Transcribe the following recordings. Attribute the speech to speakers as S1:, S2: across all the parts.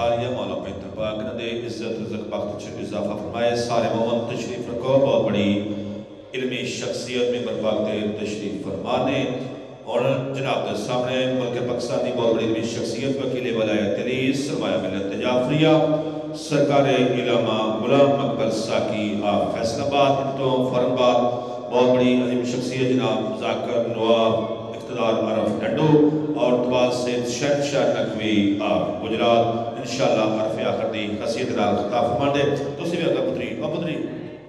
S1: سکھالیہ مولا بہتر پاک نہ دے عزت رزق بخت چھ اضافہ فرمائے سارے مومن تشریف رکھو بہت بڑی علمی شخصیت میں برپاک دے تشریف فرمانے اور جناب کے سامنے ملک پاکستانی بہت بڑی علمی شخصیت وکیل ولایت علی سرمایہ ملت جعفریہ سرکار علامہ غلام مقبل ساکی آپ فیصل آباد منٹوں فوراً بعد بہت بڑی عظیم شخصیت جناب ذاکر نواب اقتدار عرف ڈنڈو اور دباز سید شہنشاہ نقوی آپ گجرات انشاءاللہ عرف آخر دی خصیت را خطاب فرمان دے تو سی بھی اگر پتری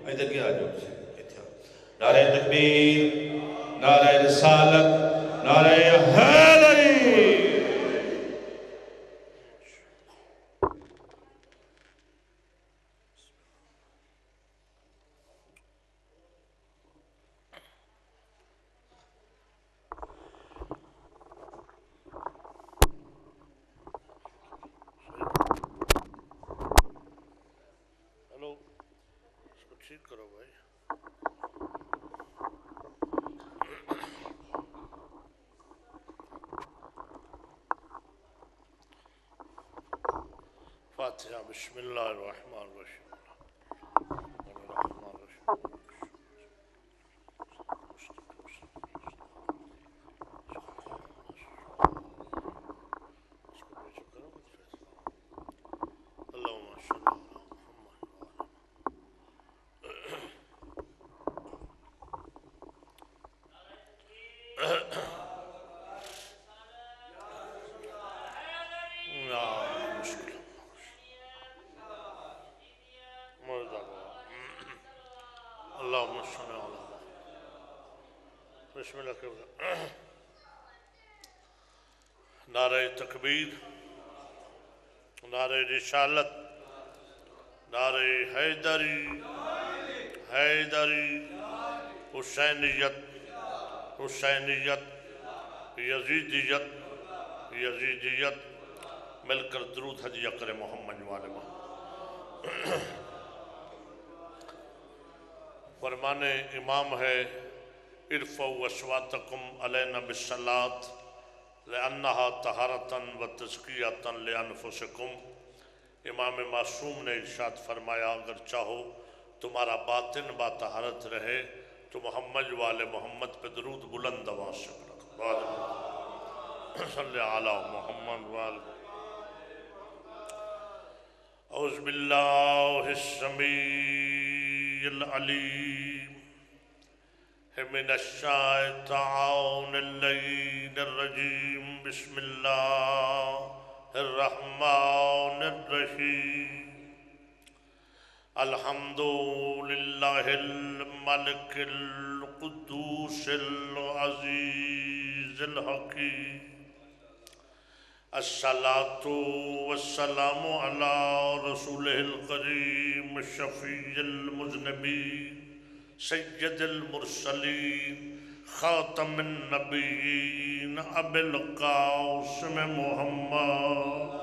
S1: ایدھر کیا آجو نعرہ تکبیر نعرہ رسالت نعرہ حیدری
S2: فاتحہ بسم اللہ الرحمن الرحیم نعرہ تکبیر نعرہ رسالت نعرہ حیدری حیدری حسینیت حسینیت یزیدیت یزیدیت مل کر درود حج اکر محمد والمہ فرمان امام ہے ارفعوا اصواتکم علینا بالصلاۃ لأنها طہارة وتزکیۃ لأنفسکم امام معصوم نے ارشاد فرمایا اگر چاہو تمہارا باطن با طہارت رہے تو محمد وال محمد پہ درود بلند آواز سے پڑھو صلی علی محمد وال اعوذ باللہ السمیع العلیم من الشیطان اللعین الرجیم بسم اللہ الرحمن الرحیم الحمد للہ الملک القدوس العزیز الحکیم الصلاة والسلام علی رسولہ الکریم الشفیع المذنبین سید المرسلین خاتم النبیین ابی القاسم محمد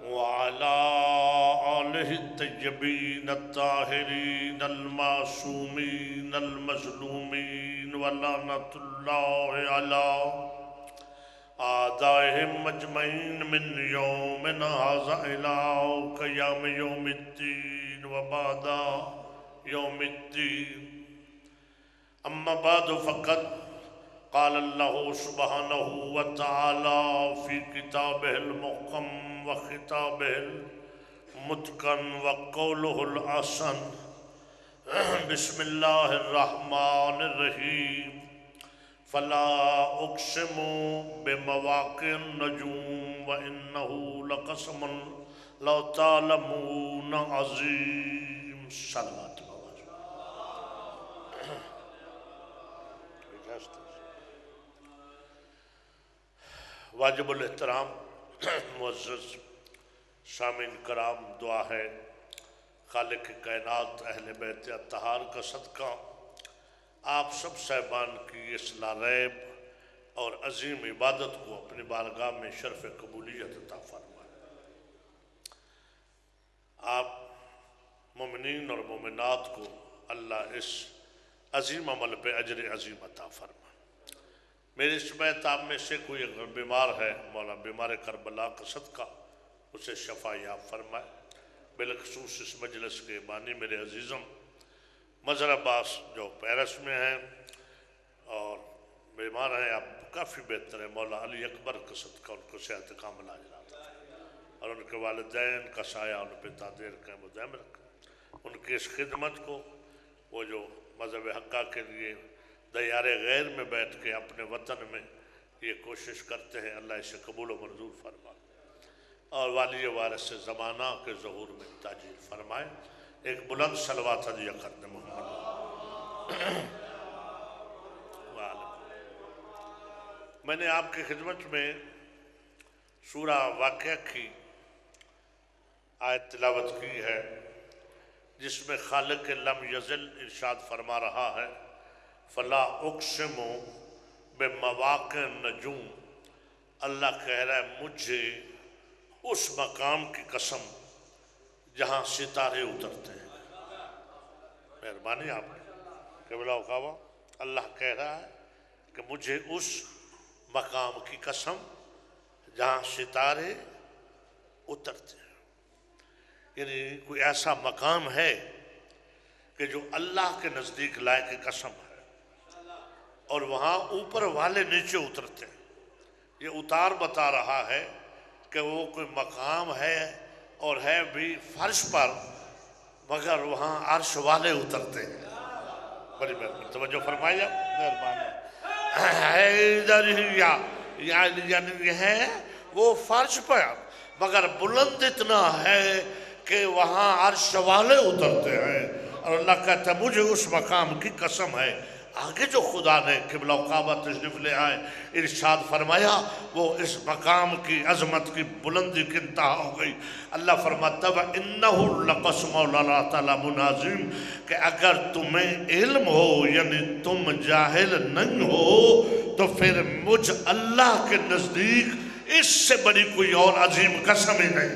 S2: وعلى آلہ الطیبین الطاہرین المعصومین المظلومین ولعنۃ اللہ علی آدائهم مجمعین من یومنا هذا الى قیام یوم الدین وبعد یوم الدین اما بعد فقط قال اللہ سبحانہ وتعالی فی کتابہ المحکم وخطابہ المتقن وقولہ الحسن بسم اللہ الرحمن الرحیم فلا اقسم بمواقع النجوم وانه لقسم لو تعلمون عظیم صلوات واجب الاحترام معزز سامعین کرام دعا ہے خالق کائنات اہل بیت اطہار کا صدقہ آپ سب صاحبان کی اس لاریب اور عظیم عبادت کو اپنی بارگاہ میں شرف قبولیت عطا فرمائے آپ مومنین اور مومنات کو اللہ اس عظیم عمل پہ اجر عظیم عطا فرمائے میری اس محتاب میں سے کوئی اگر بیمار ہے، مولا بیمار کربلا کا صدقہ اسے شفا یاب فرمائے۔ بالخصوص اس مجلس کے بانی میرے عزیزم مظہر عباس جو پیرس میں ہیں اور بیمار ہیں، اب کافی بہتر ہے، مولا علی اکبر کا صدقہ ان کو صحت کامل عاجلہ اور ان کے والدین کا سایہ ان پہ دیر قائم و دائم رکھے۔ ان کی اس خدمت کو وہ جو مذہب حقہ کے لیے دیار غیر میں بیٹھ کے اپنے وطن میں یہ کوشش کرتے ہیں، اللہ اسے قبول و منظور فرمائے اور والی وارث سے زمانہ کے ظہور میں تاجیل فرمائے۔ ایک بلند صلوات ہدیہ کرنے محمد۔ میں نے آپ کی خدمت میں سورہ واقعہ کی آیت تلاوت کی ہے، جس میں خالق لم یزل ارشاد فرما رہا ہے فلا اقسم بمواقع النجوم۔ اللہ کہہ رہا ہے مجھے اس مقام کی قسم جہاں ستارے اترتے ہیں۔ مہربانی آپ کی قبلہ و کعبہ، اللہ کہہ رہا ہے کہ مجھے اس مقام کی قسم جہاں ستارے اترتے ہیں، یعنی کوئی ایسا مقام ہے کہ جو اللہ کے نزدیک لائق قسم ہے اور وہاں اوپر والے نیچے اترتے ہیں۔ یہ اتار بتا رہا ہے کہ وہ کوئی مقام ہے اور ہے بھی فرش پر، مگر وہاں عرش والے اترتے ہیں۔ بڑی مہربانی، توجہ فرمائیے، مہربانی یعنی یہ ہے وہ فرش پر مگر بلند اتنا ہے کہ وہاں عرش والے اترتے ہیں، اور اللہ کہتا ہے مجھے اس مقام کی قسم ہے۔ آگے جو خدا نے قبلہ و کعبہ تشریف لے آئے ارشاد فرمایا وہ اس مقام کی عظمت کی بلندی کی انتہا ہو گئی۔ اللہ فرماتا ہے وَإِنَّهُ لَقَسْمٌ لَّا تَعْلَمُونَ عَظِيمٌ، کہ اگر تمہیں علم ہو یعنی تم جاہل نہیں ہو تو پھر مجھ اللہ کے نزدیک اس سے بڑی کوئی اور عظیم قسم ہی نہیں۔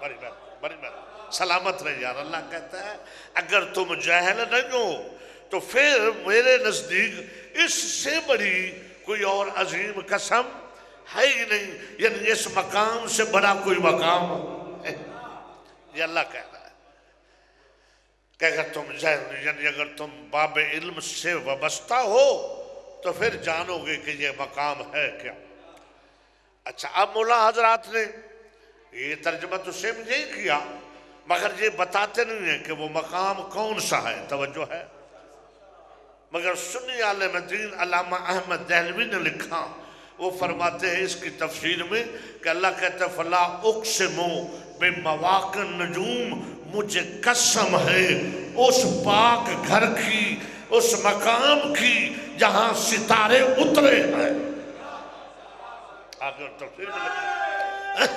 S2: بڑی بات سلامت رہے یار، اللہ کہتا ہے اگر تم جاہل نہیں ہو تو پھر میرے نزدیک اس سے بڑی کوئی اور عظیم قسم ہے ہی نہیں، یعنی اس مقام سے بڑا کوئی مقام ہے۔ یہ اللہ کہہ رہا ہے کہ اگر تم جاہل یعنی اگر تم باب علم سے وابستہ ہو تو پھر جانو گے کہ یہ مقام ہے کیا۔ اچھا، اب مولا حضرات نے یہ ترجمہ تو سیم یہی کیا، مگر یہ بتاتے نہیں ہیں کہ وہ مقام کون سا ہے۔ توجہ ہے، مگر سنی عالم دین علامہ احمد دہلوی نے لکھا، وہ فرماتے ہیں اس کی تفسیر میں کہ اللہ کہتا ہے فلا اقسم بمواقع النجوم، مجھے قسم ہے اس پاک گھر کی، اس مقام کی جہاں ستارے اترے ہیں۔ آگے تفسیر میں لکھا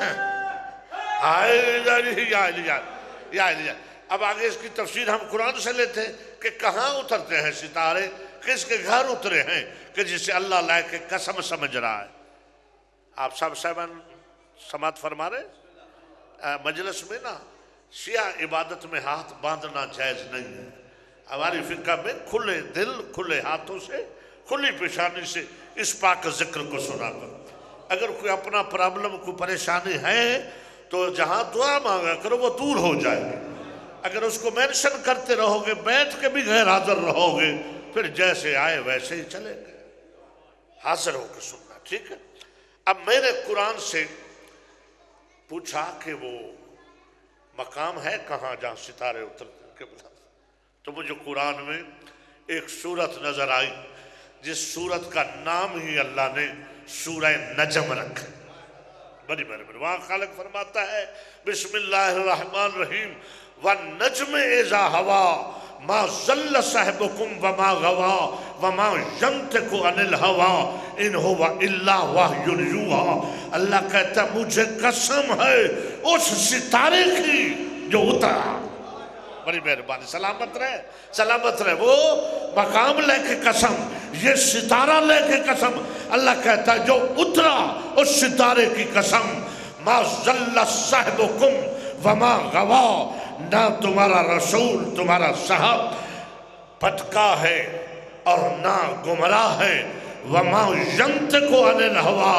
S2: اب آگے اس کی تفسیر ہم قرآن سے لیتے ہیں کہ کہاں اترتے ہیں ستارے، کس کے گھر اترے ہیں کہ جسے اللہ لائق قسم سمجھ رہا ہے۔ آپ صاحبان سماعت فرما رہے مجلس میں نا شیعہ عبادت میں ہاتھ باندھنا جائز نہیں ہے۔ ہماری فقہ میں کھلے دل کھلے ہاتھوں سے کھلی پیشانی سے اس پاک ذکر کو سنا کر، اگر کوئی اپنا پرابلم کوئی پریشانی ہے تو جہاں دعا مانگا کرو وہ دور ہو جائے گی۔ اگر اس کو مینشن کرتے رہو گے، بیٹھ کے بھی غیر حاضر رہو گے، پھر جیسے آئے ویسے ہی چلے گئے۔ حاضر ہو کے سننا، ٹھیک ہے۔ اب میں نے قرآن سے پوچھا کہ وہ مقام ہے کہاں جہاں ستارے اترتے ہیں، تو مجھے قرآن میں ایک سورت نظر آئی جس سورت کا نام ہی اللہ نے سورہ نجم رکھا۔ بڑی مہربانی، وہاں خالق فرماتا ہے بسم اللہ الرحمن الرحیم وَالنَّجْمِ إِذَا هَوَى مَا ضَلَّ صَاحِبُكُمْ وَمَا غَوَى وَمَا يَنْطِقُ عَنِ الْهَوَىٰ إِنْ هُوَ إِلَّا وَحْيٌ يُوحَىٰ۔ اللہ کہتا ہے مجھے قسم ہے اس ستارے کی جو اترا۔ بڑی مہربانی، سلامت رہے، سلامت رہے، وہ مقام لے کے قسم، یہ ستارہ لے کے قسم۔ اللہ کہتا ہے جو اترا اس ستارے کی قسم، مَا ضَلَّ صَاحِبُكُمْ وَمَا غَوَىٰ، نہ تمہارا رسول تمہارا صاحب بھٹکا ہے اور نہ گمراہ ہے، وما ینطق عن الہوا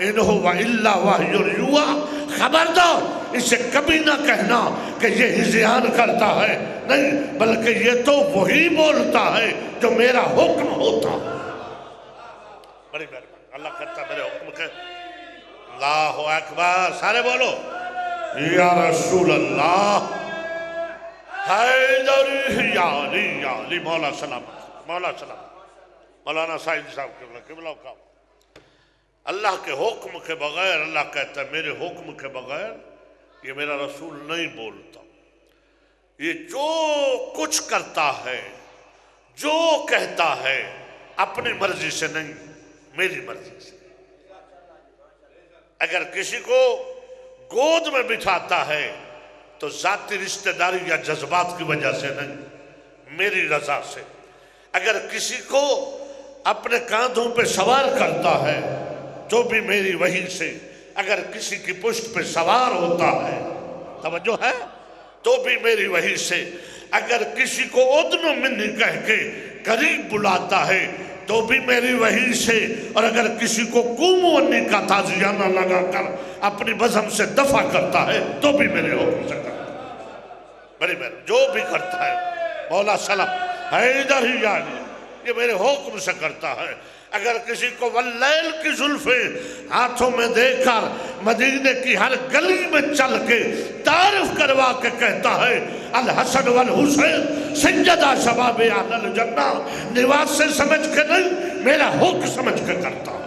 S2: ان هو الا وحی یوحی، خبردار اسے کبھی نہ کہنا کہ یہ ہذیان کرتا ہے، نہیں بلکہ یہ تو وہی بولتا ہے جو میرا حکم ہوتا ہے۔ بڑی مہربانی، اللہ کرتا میرے حکم کے۔ اللہ اکبر، سارے بولو یا رسول اللہ، حیدری یا علی یا علی، مولا سلامت، مولا سلامت، مولانا سعید صاحب قبلہ کا۔ اللہ کے حکم کے بغیر، اللہ کہتا ہے میرے حکم کے بغیر یہ میرا رسول نہیں بولتا، یہ جو کچھ کرتا ہے، جو کہتا ہے اپنی مرضی سے نہیں، میری مرضی سے۔ اگر کسی کو گود میں بٹھاتا ہے تو ذاتی رشتہ داری یا جذبات کی وجہ سے نہیں، میری رضا سے۔ اگر کسی کو اپنے کاندھوں پہ سوار کرتا ہے تو بھی میری وحی سے۔ اگر کسی کی پشت پہ سوار ہوتا ہے، توجہ ہے، تو بھی میری وحی سے۔ اگر کسی کو ادنو منی کہہ کے قریب بلاتا ہے تو بھی میری وحی سے، اور اگر کسی کو قومو انی کا تازیانہ لگا کر اپنی بزم سے دفع کرتا ہے تو بھی میرے حکم سے کرتا ہے۔ بڑی بہن جو بھی کرتا ہے مولا سلام حیدر ہی یعنی یہ میرے حکم سے کرتا ہے۔ اگر کسی کو واللیل کی زلفیں ہاتھوں میں دے کر مدینے کی ہر گلی میں چل کے تعارف کروا کے کہتا ہے الحسن والحسین سیدہ شباب اہل الجنہ، نواز سے سمجھ کے نہیں، میرا حکم سمجھ کے کرتا ہے۔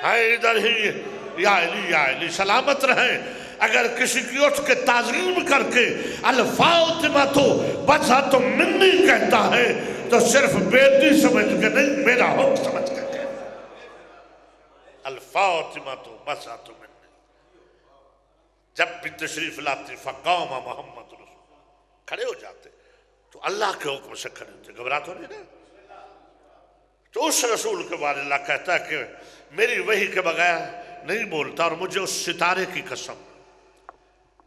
S2: حیدر ہی یا علی سلامت رہیں۔ اگر کسی کی اٹھ کے تعظیم کر کے الفاطمہ تو بسا تو منی کہتا ہے تو صرف بیٹی سمجھ کے نہیں، میرا حکم سمجھ کے کہتا ہے۔ الفاطمہ تو بسا تو منی۔ جب بھی تشریف لاتی فقام محمد رسول، کھڑے ہو جاتے تو اللہ کے حکم سے کھڑے ہوتے، گھبرا تو نہیں نا۔ تو اس رسول کے بارے اللہ کہتا ہے کہ میری وحی کے بغیر نہیں بولتا، اور مجھے اس ستارے کی قسم۔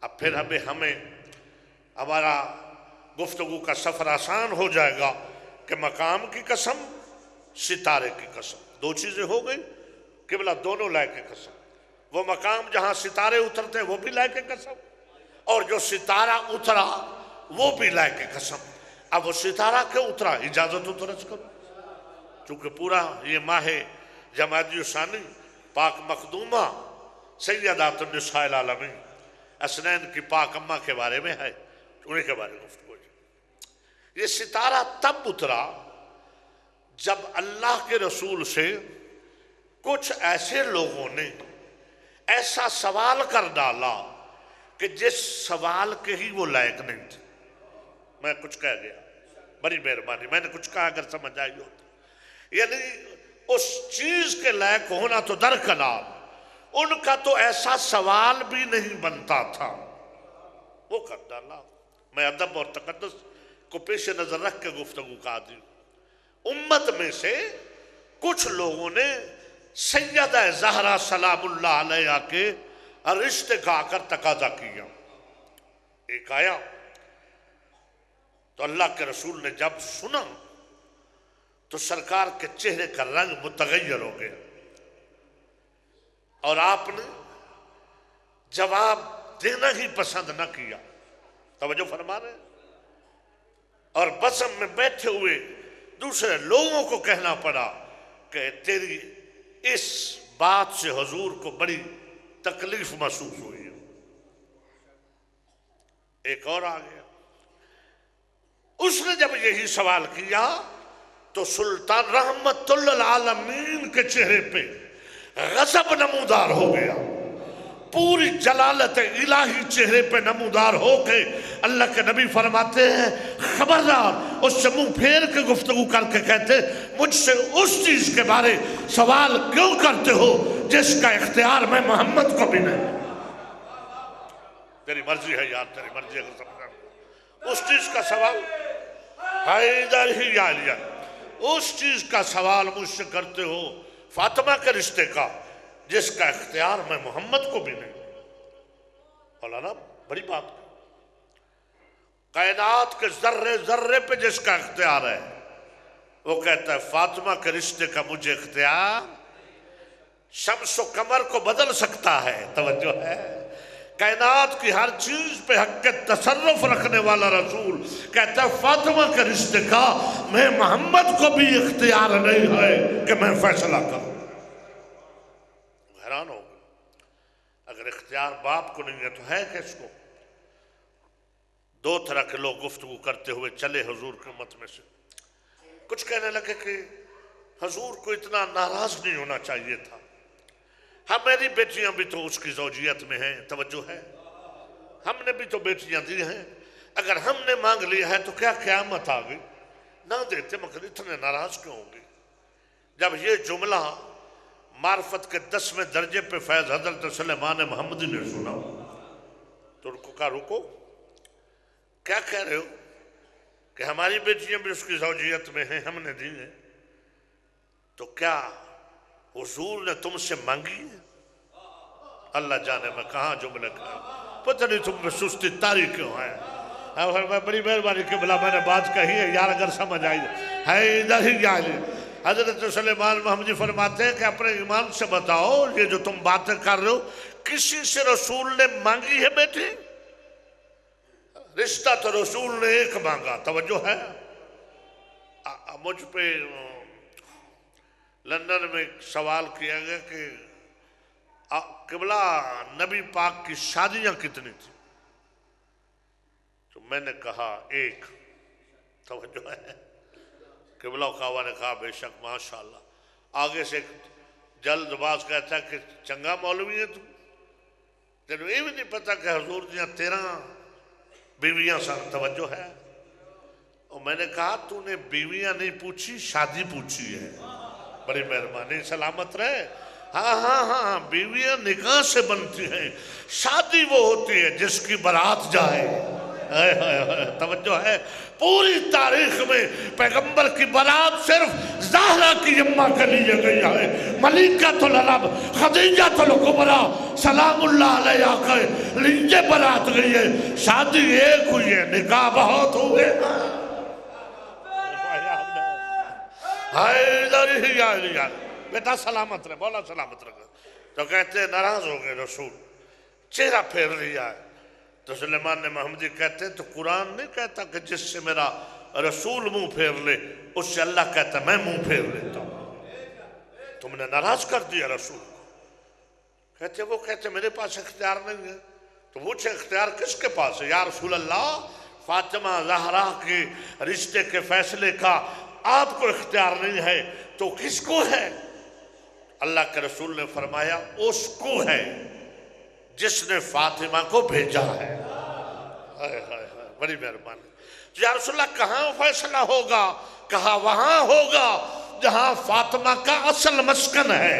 S2: اب پھر ہمیں ہمارا گفتگو کا سفر آسان ہو جائے گا کہ مقام کی قسم، ستارے کی قسم، دو چیزیں ہو گئی، قبلہ دونوں لائے کے قسم۔ وہ مقام جہاں ستارے اترتے وہ بھی لائے کے قسم، اور جو ستارہ اترا وہ بھی لائے کے قسم۔ اب وہ ستارہ کیوں اترا؟ اجازت تو درج کرو، چونکہ پورا یہ ماہ جمادی الثانی پاک مخدومہ سیدات النساء العالمین اسنین کی پاک اماں کے بارے میں ہے، انہیں کے بارے میں گفتگو ہے۔ یہ ستارہ تب اترا جب اللہ کے رسول سے کچھ ایسے لوگوں نے ایسا سوال کر ڈالا کہ جس سوال کے ہی وہ لائق نہیں تھے۔ میں کچھ کہہ گیا، بڑی مہربانی، میں نے کچھ کہا اگر سمجھ آئی ہو تو، یعنی اس چیز کے لائق ہونا تو درکنار، ان کا تو ایسا سوال بھی نہیں بنتا تھا، وہ کر ڈالا۔ میں ادب اور تقدس کو پیش نظر رکھ کے گفتگو کا عادی ہوں۔ امت میں سے کچھ لوگوں نے سیدہ زہرا سلام اللہ علیہ کے رشتے کا آ کر تقاضا کیا۔ ایک آیا تو اللہ کے رسول نے جب سنا تو سرکار کے چہرے کا رنگ متغیر ہو گیا، اور آپ نے جواب دینا ہی پسند نہ کیا۔ توجہ فرما رہے ہیں؟ اور بزم میں بیٹھے ہوئے دوسرے لوگوں کو کہنا پڑا کہ تیری اس بات سے حضور کو بڑی تکلیف محسوس ہوئی ہے۔ ایک اور آ گیا، اس نے جب یہی سوال کیا تو سلطان رحمت للعالمین کے چہرے پہ غضب نمودار ہو گیا، پوری جلالت الہی چہرے پہ نمودار ہو کے اللہ کے نبی فرماتے ہیں خبردار، اس سے منہ پھیر کے گفتگو کر کے کہتے مجھ سے اس چیز کے بارے سوال کیوں کرتے ہو جس کا اختیار میں محمد کو بھی نہیں۔ تیری مرضی ہے یار، تیری مرضی ہے، اس چیز کا سوال حیدر ہی یا علی، اس چیز کا سوال مجھ سے کرتے ہو فاطمہ کے رشتے کا جس کا اختیار میں محمد کو بھی نہیں۔ مولانا بڑی بات ہے، کائنات کے ذرے ذرے پہ جس کا اختیار ہے وہ کہتا ہے فاطمہ کے رشتے کا مجھے اختیار شمس و قمر کو بدل سکتا ہے. توجہ ہے. کائنات کی ہر چیز پہ حق تصرف رکھنے والا رسول کہتا ہے فاطمہ کے رشتے کا میں محمد کو بھی اختیار نہیں ہے کہ میں فیصلہ کروں. حیران ہو گئے. اگر اختیار باپ کو نہیں ہے تو ہے کس کو؟ دو طرح کے لوگ گفتگو کرتے ہوئے چلے حضور کے امت میں سے. کچھ کہنے لگے کہ حضور کو اتنا ناراض نہیں ہونا چاہیے تھا. ہاں میری بیٹیاں بھی تو اس کی زوجیت میں ہیں. توجہ ہے. ہم نے بھی تو بیٹیاں دی ہیں. اگر ہم نے مانگ لیا ہے تو کیا قیامت آ گئی؟ نہ دیتے مگر اتنے ناراض کیوں ہوں گے؟ جب یہ جملہ معرفت کے 10ویں درجے پہ فیض حضرت سلیمان محمدی نے سنا تو ان کو کہا رکو، کیا کہہ رہے ہو کہ ہماری بیٹیاں بھی اس کی زوجیت میں ہیں، ہم نے دی ہیں، تو کیا حضور نے تم سے مانگی ہے؟ اللہ جانے میں کہاں جملے کہا. پتہ نہیں تم میں سستی تاری کیوں ہے. میں بڑی مہربانی کہ بلا میں نے بات کہی ہے یار، اگر سمجھ آئی ہے ادھر ہی جا لے. حضرت سلیمان محمدی فرماتے ہیں کہ اپنے ایمان سے بتاؤ یہ جو تم باتیں کر رہے ہو کسی سے رسول نے مانگی ہے بیٹی؟ رشتہ تو رسول نے ایک مانگا. توجہ ہے. مجھ پہ لندن میں ایک سوال کیا گیا کہ قبلہ نبی پاک کی شادیاں کتنی تھیں؟ تو میں نے کہا ایک. توجہ ہے. قبلہ کعبہ نے کہا بے شک ماشاءاللہ. آگے سے جلد باز کہتا ہے کہ چنگا مولوی ہے تم، تینوں یہ بھی نہیں پتا کہ حضور دیاں 13 بیویاں سن. توجہ ہے. اور میں نے کہا تو نے بیویاں نہیں پوچھی، شادی پوچھی ہے. بڑی مہربانی، سلامت رہے. ہاں ہاں ہاں بیویاں نکاح سے بنتی ہیں، شادی وہ ہوتی ہے جس کی برات جائے. توجہ ہے. پوری تاریخ میں پیغمبر کی برات صرف زہرا کی اماں کے لیے گئی ہے. ملیکۃ العرب خدیجۃ الکبریٰ سلام اللہ علیہا کے لیے برات گئی ہے. شادی ایک ہوئی ہے، نکاح بہت ہوئے. بیٹا سلامت رہے، بولا سلامت رہے. تو کہتے ہیں ناراض ہو گئے رسول، چہرہ پھیر لیا ہے. تو سلیمان نے محمدی کہتے ہیں تو قرآن نہیں کہتا کہ جس سے میرا رسول منہ پھیر لے اس سے اللہ کہتا ہے میں منہ پھیر لیتا ہوں. تم نے ناراض کر دیا رسول کو. کہتے وہ کہتے میرے پاس اختیار نہیں ہے. تو پوچھے اختیار کس کے پاس ہے؟ یا رسول اللہ فاطمہ زہرا کے رشتے کے فیصلے کا آپ کو اختیار نہیں ہے تو کس کو ہے؟ اللہ کے رسول نے فرمایا اس کو ہے جس نے فاطمہ کو بھیجا ہے. بڑی مہربانی. یا رسول اللہ کہاں فیصلہ ہوگا؟ کہا وہاں ہوگا جہاں فاطمہ کا اصل مسکن ہے،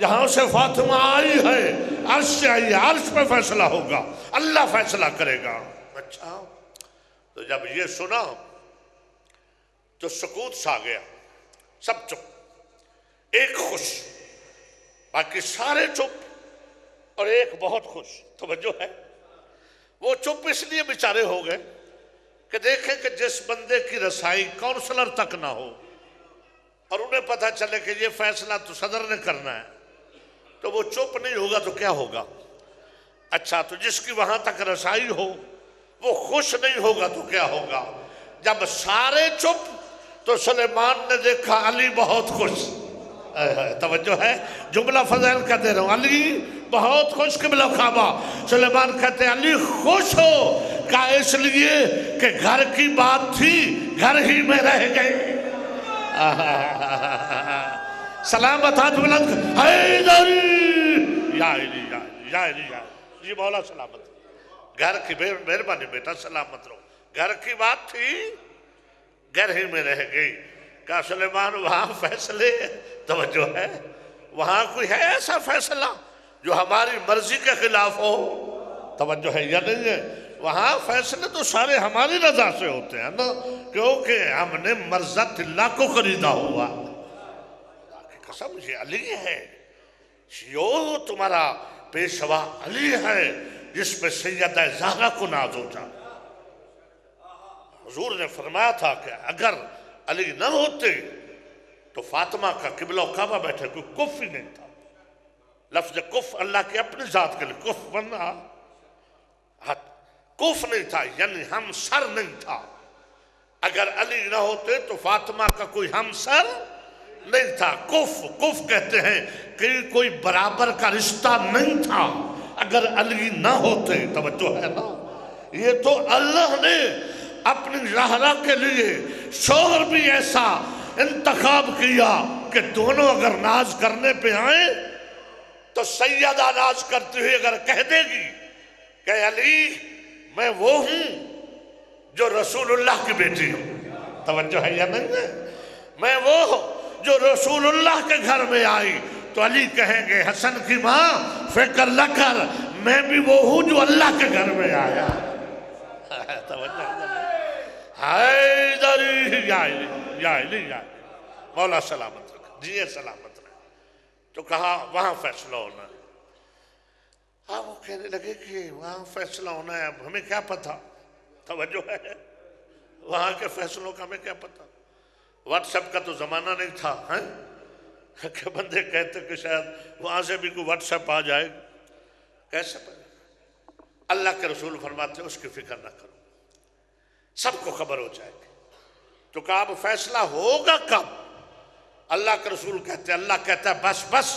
S2: جہاں سے فاطمہ آئی ہے، عرش سے آئی ہے، عرش پہ فیصلہ ہوگا، اللہ فیصلہ کرے گا. اچھا. تو جب یہ سنا تو سکوت سا گیا. سب چپ، ایک خوش، باقی سارے چپ اور ایک بہت خوش. توجہ ہے. وہ چپ اس لیے بیچارے ہو گئے کہ دیکھیں کہ جس بندے کی رسائی کونسلر تک نہ ہو اور انہیں پتہ چلے کہ یہ فیصلہ تو صدر نے کرنا ہے تو وہ چپ نہیں ہوگا تو کیا ہوگا؟ اچھا تو جس کی وہاں تک رسائی ہو وہ خوش نہیں ہوگا تو کیا ہوگا؟ جب سارے چپ تو سلیمان نے دیکھا علی بہت خوش. توجہ ہے. جملہ فضائل کا دے رہا ہوں. علی بہت خوش. قبلہ کعبہ سلیمان کہتے ہیں علی خوش ہو کا اس لیے کہ گھر کی بات تھی گھر ہی میں رہ گئی. سلامت ہاتھ بلند حیدری یا علی یا علی یا جی مولا سلامت. گھر کی مہربانی بیٹا سلامت رہو. گھر کی بات تھی گھر ہی میں رہ گئی. کہا سلیمان وہاں فیصلے توجہ ہے وہاں کوئی ہے ایسا فیصلہ جو ہماری مرضی کے خلاف ہو؟ توجہ ہے یا نہیں ہے؟ وہاں فیصلے تو سارے ہماری رضا سے ہوتے ہیں نا، کیونکہ ہم نے مرضات اللہ کو خریدا ہوا. اللہ کی قسم یہ علی ہے، یہ تمہارا پیشوا علی ہے جس پہ سیدہ زہرا کو ناز ہو جا. حضور نے فرمایا تھا کہ اگر علی نہ ہوتے تو فاطمہ کا قبلہ و کعبہ بیٹھے کوئی کف ہی نہیں تھا. لفظ کف اللہ کی اپنی ذات کے لیے کف بننا کف نہیں تھا، یعنی ہم سر نہیں تھا. اگر علی نہ ہوتے تو فاطمہ کا کوئی ہم سر نہیں تھا. کف کہتے ہیں کہ کوئی برابر کا رشتہ نہیں تھا اگر علی نہ ہوتے. توجہ ہے نا؟ یہ تو اللہ نے اپنی زہرا کے لیے شوہر بھی ایسا انتخاب کیا کہ دونوں اگر ناز کرنے پہ آئیں تو سیدہ ناز کرتی ہوئی اگر کہہ دے گی کہ علی میں وہ ہوں جو رسول اللہ کی بیٹی ہوں. توجہ ہے یا نہیں ہے؟ میں وہ جو رسول اللہ کے گھر میں آئی تو علی کہیں گے حسن کی ماں فکر نہ کر، میں بھی وہ ہوں جو اللہ کے گھر میں آیا. توجہ حیدری یا علی مولا سلامت رکھا جی سلامت رکھا. تو کہا وہاں فیصلہ ہونا ہے. وہ کہنے لگے کہ وہاں فیصلہ ہونا ہے، اب ہمیں کیا پتا. توجہ ہے، وہاں کے فیصلوں کا ہمیں کیا پتا. واٹس ایپ کا تو زمانہ نہیں تھا کہ بندے کہتے کہ شاید وہاں سے بھی کوئی واٹس ایپ آ جائے. کیسے پتا؟ اللہ کے رسول فرماتے اس کی فکر نہ کرو، سب کو خبر ہو جائے گی. تو کہا اب فیصلہ ہوگا کب؟ اللہ کے رسول کہتے اللہ کہتا ہے بس بس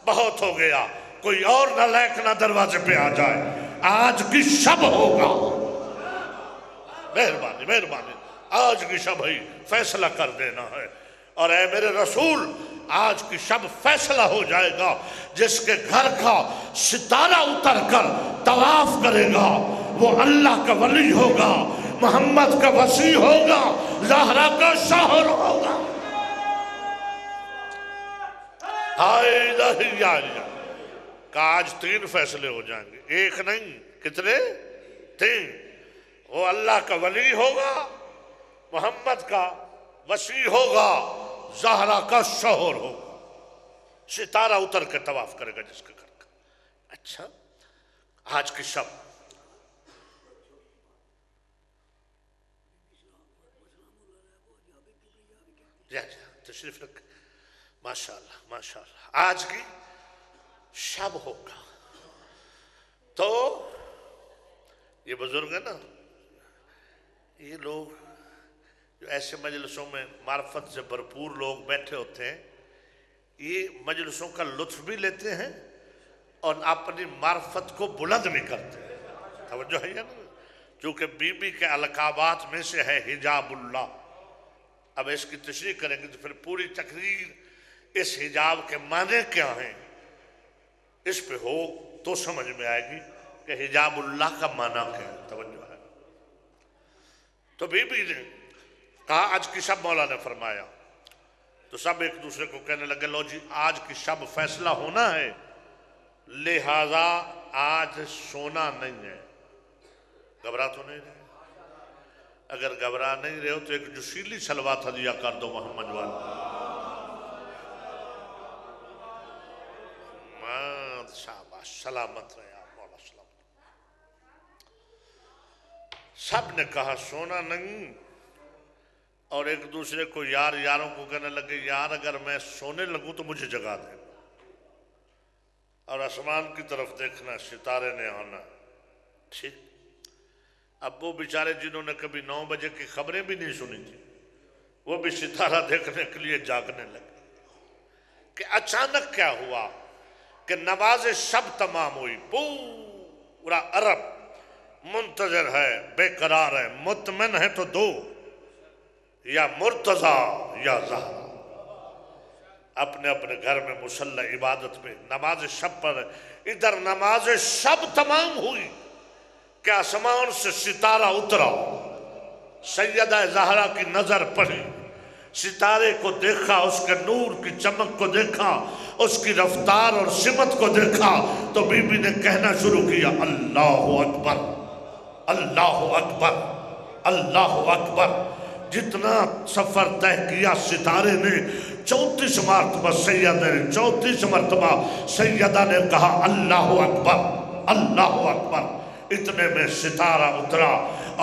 S2: بہت ہو گیا، کوئی اور نہ لائق نہ دروازے پہ آ جائے، آج کی شب ہوگا. مہربانی مہربانی، آج کی شب ہی فیصلہ کر دینا ہے. اور اے میرے رسول آج کی شب فیصلہ ہو جائے گا. جس کے گھر کا ستارہ اتر کر طواف کرے گا وہ اللہ کا ولی ہوگا، محمد کا وصی ہوگا، زہرا کا شوہر ہوگا. کہ آج 3 فیصلے ہو جائیں گے، ایک نہیں کتنے؟ 3. وہ اللہ کا ولی ہوگا، محمد کا وصی ہوگا، زہرا کا شوہر ہوگا. ستارہ اتر کے طواف کرے گا جس کے گھر کا. اچھا آج کی شب تشریف رکھ. ماشاءاللہ ماشاءاللہ آج کی شب ہوگا. تو یہ بزرگ ہے نا، یہ لوگ جو ایسے مجلسوں میں معرفت سے بھرپور لوگ بیٹھے ہوتے ہیں، یہ مجلسوں کا لطف بھی لیتے ہیں اور اپنی معرفت کو بلند بھی کرتے ہیں. توجہ ہے یا نا؟ چونکہ بی بی کے القابات میں سے ہے حجاب اللہ. اب اس کی تشریح کریں گے تو پھر پوری تقریر اس حجاب کے معنی کیا ہیں اس پہ ہو تو سمجھ میں آئے گی کہ حجاب اللہ کا معنی کیا ہے. توجہ ہے. تو بی بی نے کہا آج کی شب مولا نے فرمایا. تو سب ایک دوسرے کو کہنے لگے لو جی آج کی شب فیصلہ ہونا ہے، لہذا آج سونا نہیں ہے. گھبرا تو نہیں رہے؟ اگر گھبرا نہیں رہے ہو تو ایک جوشیلی صلوات ہدیہ کر دو محمد والا. شاباش سلامت رہے آپ مولا سلامت. سب نے کہا سونا نہیں، اور ایک دوسرے کو یاروں کو کہنے لگے یار اگر میں سونے لگوں تو مجھے جگا دے، اور آسمان کی طرف دیکھنا، ستارے نے آنا. ٹھیک. اب وہ بیچارے جنہوں نے کبھی 9 بجے کی خبریں بھی نہیں سنی تھی وہ بھی ستارہ دیکھنے کے لیے جاگنے لگے کہ اچانک کیا ہوا کہ نماز شب تمام ہوئی. پورا عرب منتظر ہے، بے قرار ہے، مطمئن ہے تو 2 یا مرتضی یا زہرا اپنے اپنے گھر میں مصلی عبادت پہ نماز شب پر. ادھر نماز شب تمام ہوئی کہ آسمان سے ستارہ اترا. سیدہ زہرا کی نظر پڑی، ستارے کو دیکھا، اس کے نور کی چمک کو دیکھا، اس کی رفتار اور سمت کو دیکھا تو بی بی نے کہنا شروع کیا اللہ اکبر اللہ اکبر اللہ اکبر. جتنا سفر طے کیا ستارے نے 34 مرتبہ سیدہ نے 34 مرتبہ سیدہ نے کہا اللہ اکبر اللہ اکبر. اتنے میں ستارہ اترا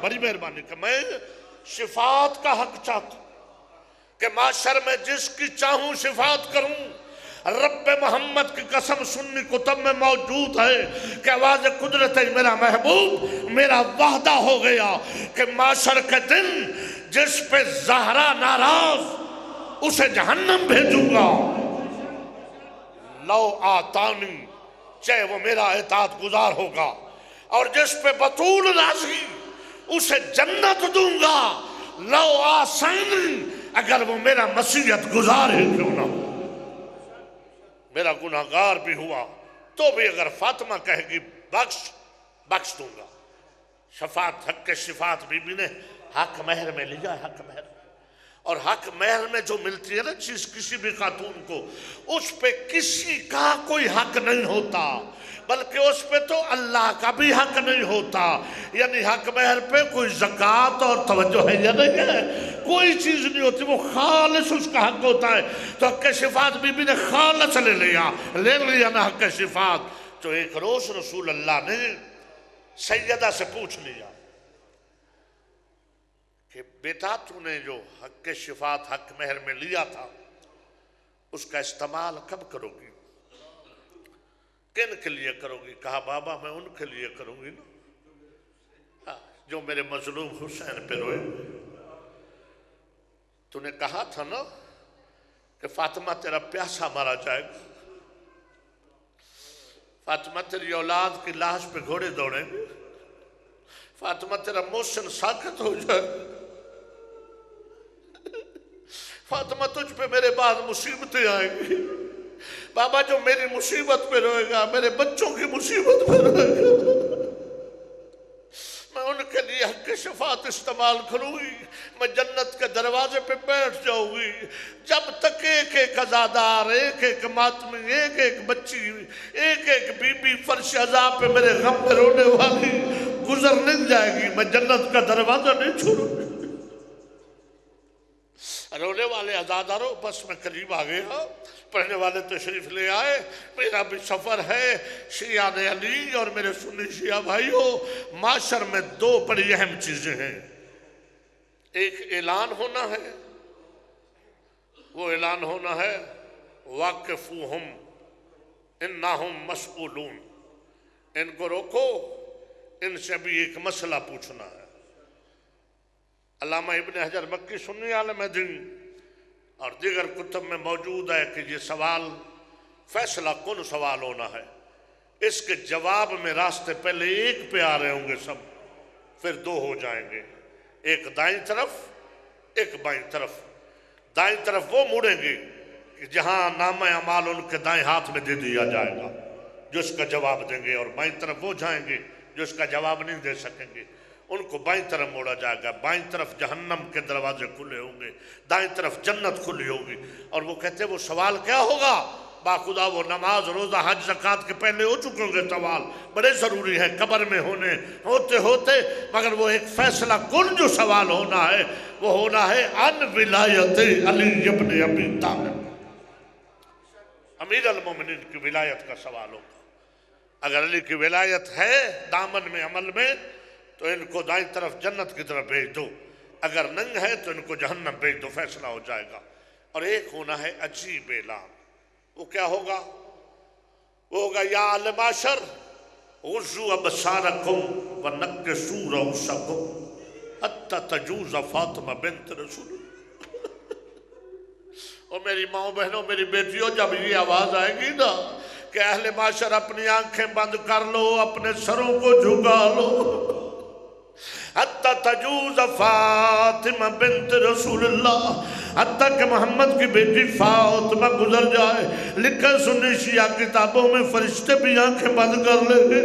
S2: بڑی مہربانی کہ میں صفات کا حق چاہتا ہوں کہ معاشر میں جس کی چاہوں صفات کروں. رب محمد کی قسم سنی کتب میں موجود ہے کہ آواز قدرت میرا محبوب میرا وعدہ ہو گیا کہ معاشر کے دن جس پہ زہرا ناراض اسے جہنم بھیجوں گا. لو آتانی چاہے وہ میرا اطاعت گزار ہوگا، اور جس پہ بطول راضی اسے جنت دوں گا. لو آسانی اگر وہ میرا مسیحت گزار ہے کیوں نہ ہو. میرا گناہگار بھی ہوا تو بھی اگر فاطمہ کہے گی بخش دوں گا. شفاعت حق کے شفاعت بی بی نے حق مہر میں لیا. حق مہر اور حق مہر میں جو ملتی ہے نا چیز کسی بھی خاتون کو، اس پہ کسی کا کوئی حق نہیں ہوتا، بلکہ اس پہ تو اللہ کا بھی حق نہیں ہوتا. یعنی حق مہر پہ کوئی زکوٰۃ اور توجہ ہے یا نہیں ہے، کوئی چیز نہیں ہوتی، وہ خالص اس کا حق ہوتا ہے. تو حق شفاعت بی بی نے خالص لے لیا نا حق شفاعت. تو ایک روز رسول اللہ نے سیدہ سے پوچھ لیا کہ بیٹا تو نے جو حق شفاعت حق مہر میں لیا تھا اس کا استعمال کب کرو گی، کن کے لیے کرو گی؟ کہا بابا میں ان کے لیے کروں گی نا جو میرے مظلوم حسین پہ روئے. تو نے کہا تھا نا کہ فاطمہ تیرا پیاسا مارا جائے گا، فاطمہ تیری اولاد کی لاش پہ گھوڑے دوڑیں گے، فاطمہ تیرا محسن ساکت ہو جائے گا، فاطمہ تجھ پہ میرے بعد مصیبتیں آئیں گی. بابا جو میری مصیبت پہ روئے گا میرے بچوں کی مصیبت پہ روئے گا، میں ان کے لیے حق شفاعت استعمال کروں گی. میں جنت کے دروازے پہ بیٹھ جاؤں گی جب تک ایک ایک عزادار، ایک ایک ماتمی، ایک ایک بچی، ایک ایک بی بی فرش عذاب پہ میرے غم پہ رونے والی گزر نہیں جائے گی، میں جنت کا دروازہ نہیں چھوڑوں گی. رونے والے عزاداروں بس میں قریب آ گیا، پڑھنے والے تشریف لے آئے. میرا بھی سفر ہے شیعہ علی اور میرے سنی شیعہ بھائیوں. معاشر میں دو بڑی اہم چیزیں ہیں. ایک اعلان ہونا ہے، وہ اعلان ہونا ہے واقفوہم انہم مسئولون، ان کو روکو، ان سے بھی ایک مسئلہ پوچھنا ہے. علامہ ابن حجر مکی سنی عالم دین اور دیگر کتب میں موجود ہے کہ یہ سوال فیصلہ کن سوال ہونا ہے. اس کے جواب میں راستے پہلے ایک پہ آ رہے ہوں گے سب، پھر دو ہو جائیں گے، ایک دائیں طرف ایک بائیں طرف. دائیں طرف وہ مڑیں گے کہ جہاں نامہ اعمال ان کے دائیں ہاتھ میں دے دیا جائے گا جو اس کا جواب دیں گے، اور بائیں طرف وہ جائیں گے جو اس کا جواب نہیں دے سکیں گے، ان کو بائیں طرف موڑا جائے گا. بائیں طرف جہنم کے دروازے کھلے ہوں گے، دائیں طرف جنت کھلی ہوگی. اور وہ کہتے ہیں وہ سوال کیا ہوگا؟ باخدا وہ نماز روزہ حج زکوٰۃ کے پہلے ہو چکے ہوں گے سوال، بڑے ضروری ہے قبر میں ہوتے مگر وہ ایک فیصلہ کن جو سوال ہونا ہے وہ ہونا ہے ان ولایت علی ابن ابی طالب، امیر المومنین کی ولایت کا سوال ہوگا. اگر علی کی ولایت ہے دامن میں عمل میں تو ان کو دائیں طرف جنت کی طرف بھیج دو، اگر نہیں ہے تو ان کو جہنم بھیج دو، فیصلہ ہو جائے گا. اور ایک ہونا ہے عجیب اعلان. وہ کیا ہوگا؟ وہ ہوگا یا اہل معاشر غضوا ابصارکم ونکسوا رؤوسکم حتی تجوز فاطمہ بنت رسول اللہ. اور میری ماں بہنوں میری بیٹیوں جب یہ آواز آئے گی نا کہ اہل معاشر اپنی آنکھیں بند کر لو، اپنے سروں کو جھکا لو، حتی تجوز فاطمہ بنت رسول اللہ، حتیٰ کہ محمد کی بیٹی فاطمہ گزر جائے. لکھا سنی شیعہ کتابوں میں فرشتے بھی آنکھیں بند کر لیں گے،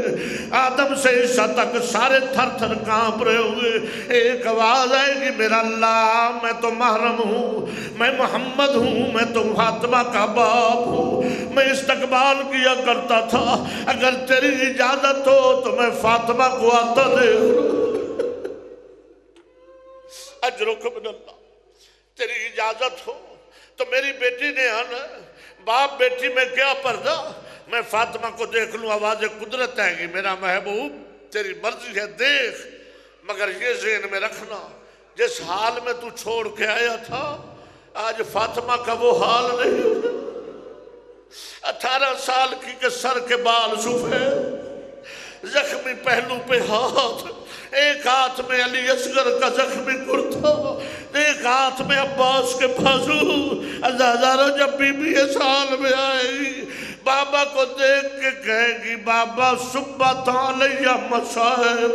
S2: آدم سے عیسیٰ تک سارے تھر تھر کانپ رہے ہوئے. ایک آواز آئے گی میرا اللہ میں تو محرم ہوں، میں محمد ہوں، میں تو فاطمہ کا باپ ہوں، میں استقبال کیا کرتا تھا، اگر تیری اجازت ہو تو میں فاطمہ کو آتا دے اجرک من اللہ، تیری اجازت ہو تو میری بیٹی نے آنا. باپ بیٹی میں کیا پردہ، میں فاطمہ کو دیکھ لوں. آواز قدرت ہے گی میرا محبوب تیری مرضی ہے دیکھ، مگر یہ ذہن میں رکھنا جس حال میں تو چھوڑ کے آیا تھا آج فاطمہ کا وہ حال نہیں۔ 18 سال کی کہ سر کے بال سفید، زخمی پہلو پہ ہاتھ، ایک ہاتھ میں علی اصغر کا زخمی کرتا، ایک ہاتھ میں عباس کے بازو۔ ہزاروں جب بی بی اس حال میں آئے گی بابا کو دیکھ کے کہے گی بابا صبح علیہ مصائب۔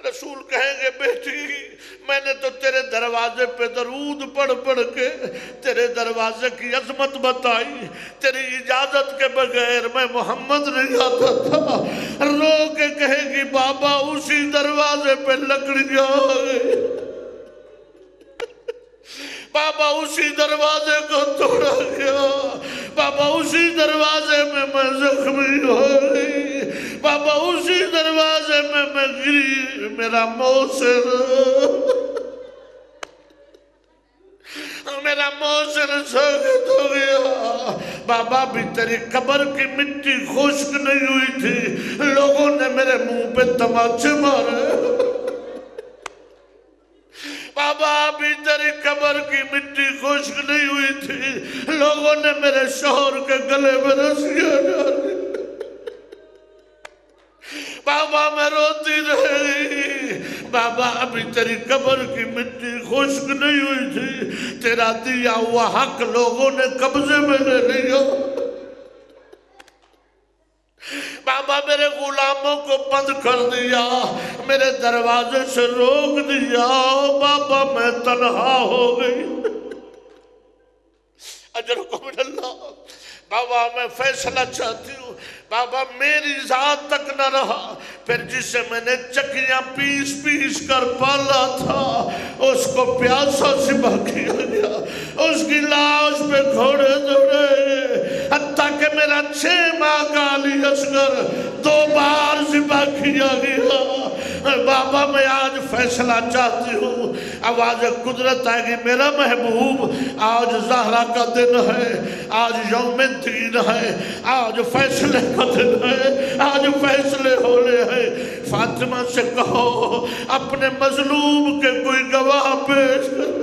S2: رسول کہیں گے بیٹی میں نے تو تیرے دروازے پہ درود پڑھ پڑھ کے تیرے دروازے کی عظمت بتائی، تیری اجازت کے بغیر میں محمد نہیں آتا تھا۔ رو کے کہے گی بابا اسی دروازے پہ لکڑیاں آئے، بابا اسی دروازے کو توڑا گیا، بابا اسی دروازے میں زخمی ہوئی، بابا اسی دروازے میں گری، میرا موسر ثابت ہو گیا۔ بابا بھی تیری قبر کی مٹی خشک نہیں ہوئی تھی، لوگوں نے میرے منہ پہ تماچے مارے۔ بابا بھی تیری قبر کی مٹی خشک نہیں ہوئی تھی، لوگوں نے میرے شوہر کے گلے میں رسیاں ڈالی۔ بابا میں روتی رہی، بابا ابھی تیری قبر کی مٹی خشک نہیں ہوئی تھی، تیرا دیا ہوا حق لوگوں نے قبضے میں لے لیا۔ بابا میرے غلاموں کو بند کر دیا، میرے دروازے سے روک دیا، بابا میں تنہا ہو گئی۔ اجرکم من اللہ۔ بابا میں فیصلہ چاہتی ہوں، بابا میری ذات تک نہ رہا، پھر جسے میں نے چکیاں پیس پیس کر پالا تھا اس کو پیاسا ذبح کیا گیا، اس کی لاش پہ گھوڑے دوڑے، حتیٰ کہ میرا 6 ماہ کا علی اصغر 2 بار ذبح کیا گیا۔ بابا میں آج فیصلہ چاہتی ہوں، آواز قدرت آئے گی میرا محبوب آج زہرا کا دن ہے، آج یوم دین ہے، آج فیصلے کا دن ہے، آج فیصلے ہونے ہیں۔ فاطمہ سے کہو اپنے مظلوم کے کوئی گواہ پیش کر۔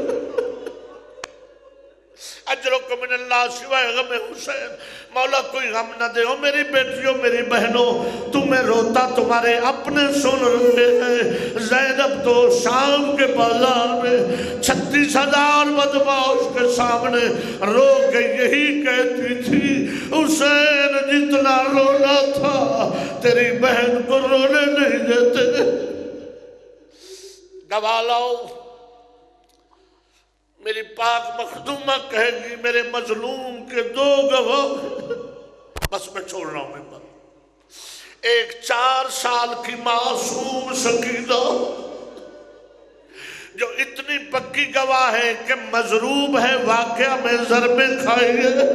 S2: اجرکم من اللہ سوائے غم حسین، مولا کوئی غم نہ دے۔ میری بیٹیوں میری بہنوں تمہیں روتا تمہارے اپنے سن رہے ہیں۔ زینب تو شام کے بازار میں 36,000 بدماش کے سامنے رو کے یہی کہتی تھی حسین جتنا رونا تھا تیری بہن کو رونے نہیں دیتے۔ گواہ لاؤ۔ میری پاک مخدومہ کہے گی میرے مظلوم کے 2 گواہ، بس میں چھوڑ رہا ہوں ممبر۔ ایک 4 سال کی معصوم سکینہ جو اتنی پکی گواہ ہے کہ مضروب ہے واقعہ میں ضربیں کھائی ہے،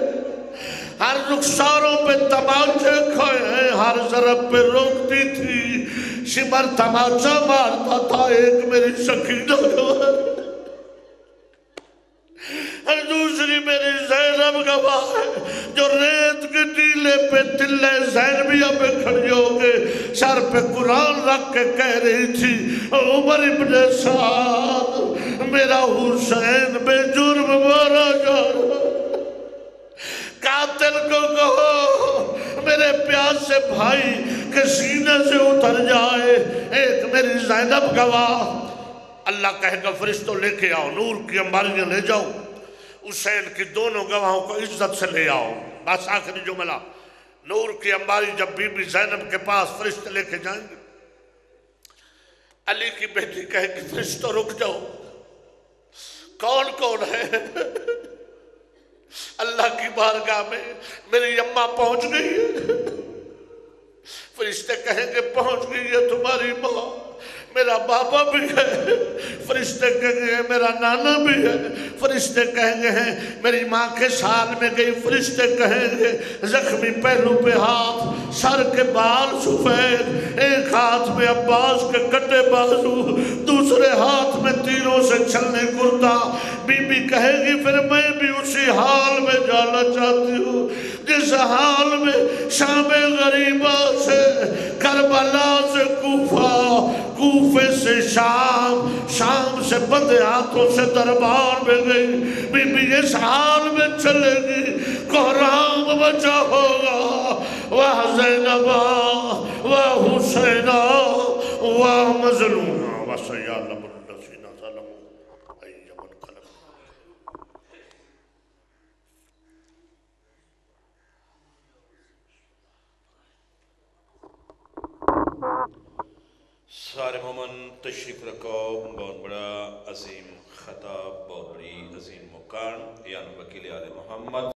S2: ہر رخساروں پہ تماچے کھائے ہیں، ہر ضرب پہ روکتی تھی، شمر تماچا مارتا تھا، ایک میری سکینہ گواہ، اور دوسری میری زینب گواہ ہے جو ریت کے ٹیلے پہ تلے زینبیہ پہ کھڑی ہو کے سر پہ قرآن رکھ کے کہہ رہی تھی عمر ابن سعد میرا حسین بے جرم مارا جا رہا، قاتل کو کہو میرے پیاسے بھائی کے سینے سے اتر جائے۔ ایک میری زینب گواہ، اللہ کہے گا فرشتوں لے کے آؤ، نور کی انباریاں لے جاؤ، حسین کی دونوں گواہوں کو عزت سے لے آؤ۔ بس آخری جملہ، نور کی انباری جب بی بی زینب کے پاس فرشتے لے کے جائیں گے، علی کی بیٹی کہے کہ فرشتوں رک جاؤ، کون کون ہے؟ اللہ کی بارگاہ میں میری اماں پہنچ گئی ہے۔ فرشتے کہیں گے پہنچ گئی ہے تمہاری ماں، میرا بابا بھی ہے۔ فرشتے کہیں گے میرا نانا بھی ہے۔ فرشتے کہیں گے میری ماں کے سال میں گئی۔ فرشتے کہیں گے زخمی پہلو پہ ہاتھ، سر کے بال سفید، ایک ہاتھ میں عباس کے کٹے بازو، دوسرے ہاتھ میں تیروں سے چھلنے کرتا۔ بی بی کہے گی پھر میں بھی اسی حال میں جانا چاہتی ہوں اس حال میں شام غریبہ سے کربلا سے کوفہ، کوفے سے شام، شام سے بندے ہاتھوں سے دربار میں گئی، بی بی اس حال میں چلے گی، کوہرام بچا ہوگا، وہ زینبہ وہ حسینہ وہ مظلومہ وہ سیالب الذین ظلموا ایہم القلب۔
S1: سارے مومن تشریف رکھو، بہت بڑا عظیم خطاب، بہت بڑی عظیم مکان، یعنی وکیل آل محمد